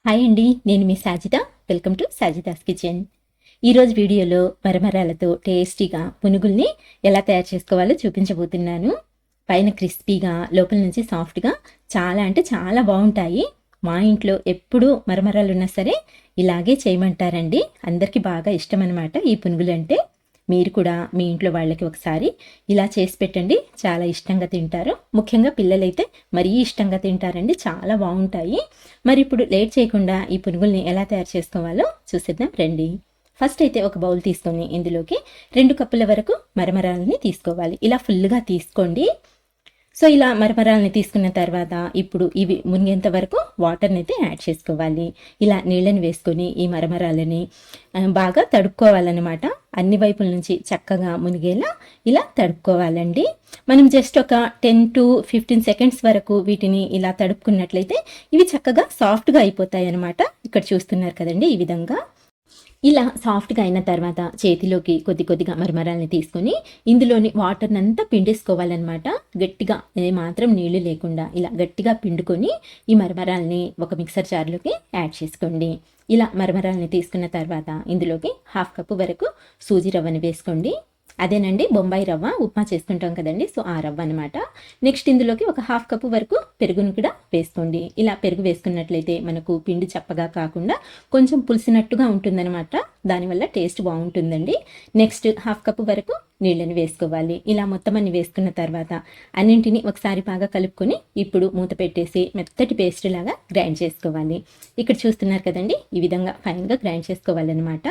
Hi అండి, నేను మీ Sajida. Welcome to Sajida's kitchen. ఈరోజు వీడియోలో మరమరాలతో టేస్టీగా పునుగుల్ని ఎలా తయారు చేసుకోవాలో చూపించబోతున్నాను. పైన క్రిస్పీగా, లోపల నుంచి సాఫ్ట్గా చాలా అంటే చాలా బాగుంటాయి. మా ఇంట్లో ఎప్పుడూ మరమరాలు ఉన్నా సరే ఇలాగే చేయమంటారండి. అందరికీ బాగా ఇష్టం అనమాట ఈ పునుగులంటే. మీరు కూడా మీ ఇంట్లో వాళ్ళకి ఒకసారి ఇలా చేసి పెట్టండి, చాలా ఇష్టంగా తింటారు. ముఖ్యంగా పిల్లలైతే మరీ ఇష్టంగా తింటారండి, చాలా బాగుంటాయి. మరి ఇప్పుడు లేట్ చేయకుండా ఈ పునుగుల్ని ఎలా తయారు చేసుకోవాలో చూసేద్దాం రండి. ఫస్ట్ అయితే ఒక బౌల్ తీసుకొని ఇందులోకి 2 కప్పుల వరకు మరమరాలని తీసుకోవాలి. ఇలా ఫుల్గా తీసుకోండి. సో ఇలా మరమరాలని తీసుకున్న తర్వాత ఇప్పుడు ఇవి మునిగేంత వరకు వాటర్ని అయితే యాడ్ చేసుకోవాలి. ఇలా నీళ్ళని వేసుకొని ఈ మరమరాలని బాగా తడుపుకోవాలన్నమాట. అన్ని వైపుల నుంచి చక్కగా మునిగేలా ఇలా తడుపుకోవాలండి. మనం జస్ట్ ఒక 10 to 15 సెకండ్స్ వరకు వీటిని ఇలా తడుపుకున్నట్లయితే ఇవి చక్కగా సాఫ్ట్గా అయిపోతాయి అన్నమాట. ఇక్కడ చూస్తున్నారు కదండి, ఈ విధంగా ఇలా సాఫ్ట్గా అయిన తర్వాత చేతిలోకి కొద్దిగా మరమరాలని తీసుకొని ఇందులోని వాటర్ని అంతా పిండేసుకోవాలన్నమాట. గట్టిగా మాత్రం నీళ్లు లేకుండా ఇలా గట్టిగా పిండుకొని ఈ మరమరాలని ఒక మిక్సర్ జార్లోకి యాడ్ చేసుకోండి. ఇలా మరమరాలని తీసుకున్న తర్వాత ఇందులోకి 1/2 కప్పు వరకు సూజీ రవ్వని వేసుకోండి. అదేనండి బొంబాయి రవ్వ, ఉప్మా చేసుకుంటాం కదండి, సో ఆ రవ్వ అనమాట. నెక్స్ట్ ఇందులోకి ఒక 1/2 కప్పు వరకు పెరుగును కూడా వేసుకోండి. ఇలా పెరుగు వేసుకున్నట్లయితే మనకు పిండి చప్పగా కాకుండా కొంచెం పులిసినట్టుగా ఉంటుందన్నమాట. దానివల్ల టేస్ట్ బాగుంటుందండి. నెక్స్ట్ 1/2 కప్పు వరకు నీళ్ళని వేసుకోవాలి. ఇలా మొత్తం అన్ని వేసుకున్న తర్వాత అన్నింటినీ ఒకసారి బాగా కలుపుకొని ఇప్పుడు మూత పెట్టేసి మెత్తటి పేస్ట్ లాగా గ్రైండ్ చేసుకోవాలి. ఇక్కడ చూస్తున్నారు కదండి, ఈ విధంగా ఫైన్గా గ్రైండ్ చేసుకోవాలన్నమాట.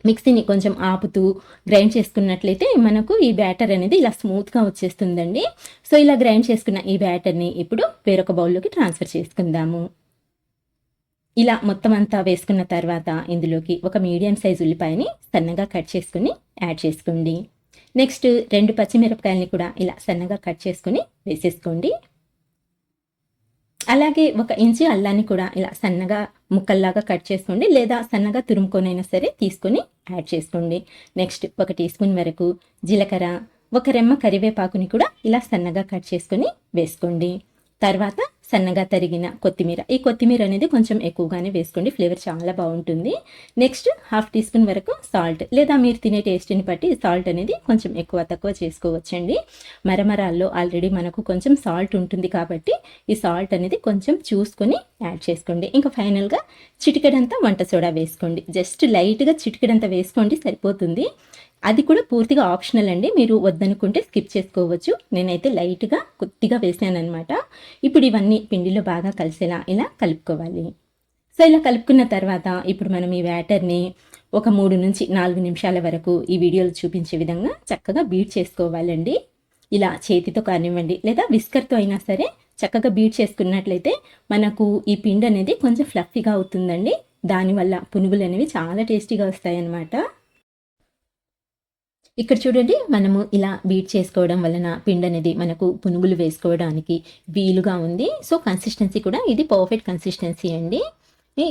మిక్సీని కొంచెం ఆపుతూ గ్రైండ్ చేసుకున్నట్లయితే మనకు ఈ బ్యాటర్ అనేది ఇలా స్మూత్గా వచ్చేస్తుందండి. సో ఇలా గ్రైండ్ చేసుకున్న ఈ బ్యాటర్ని ఇప్పుడు వేరొక బౌల్లోకి ట్రాన్స్ఫర్ చేసుకుందాము. ఇలా మొత్తం అంతా వేసుకున్న తర్వాత ఇందులోకి ఒక మీడియం సైజ్ ఉల్లిపాయని సన్నగా కట్ చేసుకుని యాడ్ చేసుకోండి. నెక్స్ట్ 2 పచ్చిమిరపకాయలని కూడా ఇలా సన్నగా కట్ చేసుకుని వేసేసుకోండి. అలాగే 1 ఇంచు అల్లాన్ని కూడా ఇలా సన్నగా ముక్కల్లాగా కట్ చేసుకోండి, లేదా సన్నగా తురుముకొనైనా సరే తీసుకొని యాడ్ చేసుకోండి. నెక్స్ట్ 1 టీ స్పూన్ వరకు జీలకర్ర, 1 రెమ్మ కరివేపాకుని కూడా ఇలా సన్నగా కట్ చేసుకొని వేసుకోండి. తర్వాత సన్నగా తరిగిన కొత్తిమీర, ఈ కొత్తిమీర అనేది కొంచెం ఎక్కువగానే వేసుకోండి, ఫ్లేవర్ చాలా బాగుంటుంది. నెక్స్ట్ 1/2 టీ స్పూన్ వరకు సాల్ట్, లేదా మీరు తినే టేస్ట్ని బట్టి సాల్ట్ అనేది కొంచెం ఎక్కువ తక్కువ చేసుకోవచ్చండి. మరమరాల్లో ఆల్రెడీ మనకు కొంచెం సాల్ట్ ఉంటుంది కాబట్టి ఈ సాల్ట్ అనేది కొంచెం చూసుకొని యాడ్ చేసుకోండి. ఇంకా ఫైనల్గా చిటికెడంతా వంట సోడా వేసుకోండి. జస్ట్ లైట్గా చిటికెడంతా వేసుకోండి, సరిపోతుంది. అది కూడా పూర్తిగా ఆప్షనల్ అండి, మీరు వద్దనుకుంటే స్కిప్ చేసుకోవచ్చు. నేనైతే లైట్గా కొద్దిగా వేసాను అనమాట. ఇప్పుడు ఇవన్నీ పిండిలో బాగా కలిసేలా ఇలా కలుపుకోవాలి. సో ఇలా కలుపుకున్న తర్వాత ఇప్పుడు మనం ఈ బ్యాటర్ని ఒక 3 నుంచి 4 నిమిషాల వరకు ఈ వీడియోలో చూపించే విధంగా చక్కగా బీట్ చేసుకోవాలండి. ఇలా చేతితో కానివ్వండి లేదా విస్కర్తో అయినా సరే చక్కగా బీట్ చేసుకున్నట్లయితే మనకు ఈ పిండి అనేది కొంచెం ఫ్లఫీగా అవుతుందండి. దానివల్ల పునుగులు అనేవి చాలా టేస్టీగా వస్తాయి అన్నమాట. ఇక్కడ చూడండి, మనము ఇలా బీట్ చేసుకోవడం వలన పిండి అనేది మనకు పునుగులు వేసుకోవడానికి వీలుగా ఉంది. సో కన్సిస్టెన్సీ కూడా ఇది పర్ఫెక్ట్ కన్సిస్టెన్సీ అండి.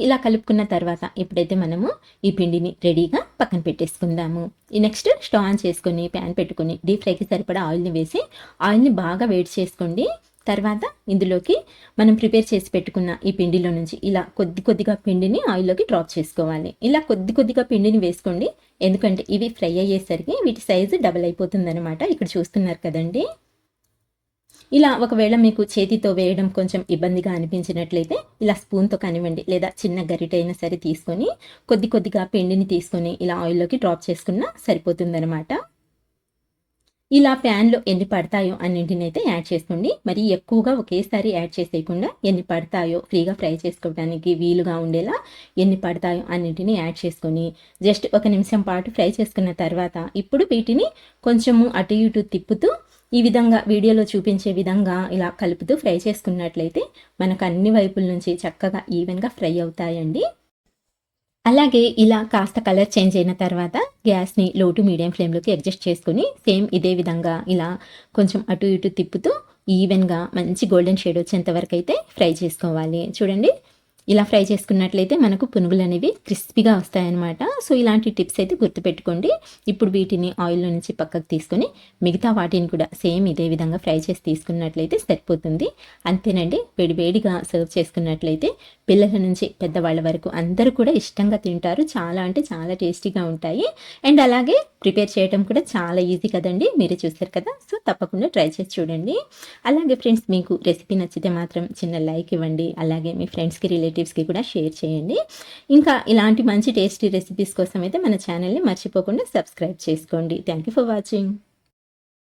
ఇలా కలుపుకున్న తర్వాత ఇప్పుడైతే మనము ఈ పిండిని రెడీగా పక్కన పెట్టేసుకుందాము. ఈ నెక్స్ట్ స్టవ్ ఆన్ చేసుకొని ప్యాన్ పెట్టుకొని డీప్ ఫ్రైకి సరిపడా ఆయిల్ని వేసి ఆయిల్ని బాగా వేడి చేసుకోండి. తర్వాత ఇందులోకి మనం ప్రిపేర్ చేసి పెట్టుకున్న ఈ పిండిలో నుంచి ఇలా కొద్దిగా పిండిని ఆయిల్లోకి డ్రాప్ చేసుకోవాలి. ఇలా కొద్దిగా పిండిని వేసుకోండి, ఎందుకంటే ఇవి ఫ్రై అయ్యేసరికి వీటి సైజు డబల్ అయిపోతుంది అనమాట. ఇక్కడ చూస్తున్నారు కదండి. ఇలా ఒకవేళ మీకు చేతితో వేయడం కొంచెం ఇబ్బందిగా అనిపించినట్లయితే ఇలా స్పూన్తో కానివ్వండి లేదా చిన్న గరిటె అయినా సరే తీసుకొని కొద్దిగా పిండిని తీసుకొని ఇలా ఆయిల్లోకి డ్రాప్ చేసుకున్నా సరిపోతుందనమాట. ఇలా ప్యాన్లో ఎన్ని పడతాయో అన్నింటిని అయితే యాడ్ చేసుకోండి. మరి ఎక్కువగా ఒకేసారి యాడ్ చేసేయకుండా ఎన్ని పడతాయో ఫ్రీగా ఫ్రై చేసుకోవడానికి వీలుగా ఉండేలా ఎన్ని పడతాయో అన్నింటిని యాడ్ చేసుకొని జస్ట్ 1 నిమిషం పాటు ఫ్రై చేసుకున్న తర్వాత ఇప్పుడు వీటిని కొంచెము అటు ఇటు తిప్పుతూ ఈ విధంగా వీడియోలో చూపించే విధంగా ఇలా కలుపుతూ ఫ్రై చేసుకున్నట్లయితే మనకు అన్ని వైపుల నుంచి చక్కగా ఈవెన్గా ఫ్రై అవుతాయండి. అలాగే ఇలా కాస్త కలర్ చేంజ్ అయిన తర్వాత గ్యాస్ని లో టు మీడియం ఫ్లేమ్లోకి అడ్జస్ట్ చేసుకుని సేమ్ ఇదే విధంగా ఇలా కొంచెం అటు ఇటు తిప్పుతూ ఈవెన్గా మంచి గోల్డెన్ షేడ్ వచ్చేంత వరకు అయితే ఫ్రై చేసుకోవాలి. చూడండి, ఇలా ఫ్రై చేసుకున్నట్లయితే మనకు పునుగులు అనేవి క్రిస్పీగా వస్తాయన్నమాట. సో ఇలాంటి టిప్స్ అయితే గుర్తుపెట్టుకోండి. ఇప్పుడు వీటిని ఆయిల్లో నుంచి పక్కకు తీసుకొని మిగతా వాటిని కూడా సేమ్ ఇదే విధంగా ఫ్రై చేసి తీసుకున్నట్లయితే సరిపోతుంది. అంతేనండి, వేడివేడిగా సర్వ్ చేసుకున్నట్లయితే పిల్లల నుంచి పెద్దవాళ్ళ వరకు అందరూ కూడా ఇష్టంగా తింటారు. చాలా అంటే చాలా టేస్టీగా ఉంటాయి. అండ్ అలాగే ప్రిపేర్ చేయడం కూడా చాలా ఈజీ కదండి, మీరే చూస్తారు కదా. సో తప్పకుండా ట్రై చేసి చూడండి. అలాగే ఫ్రెండ్స్, మీకు రెసిపీ నచ్చితే మాత్రం చిన్న లైక్ ఇవ్వండి. అలాగే మీ ఫ్రెండ్స్కి రిలేటివ్స్కి కూడా షేర్ చేయండి. ఇంకా ఇలాంటి మంచి టేస్టీ రెసిపీస్ కోసం అయితే మన ఛానల్ని మర్చిపోకుండా సబ్స్క్రైబ్ చేసుకోండి. Thank you for watching.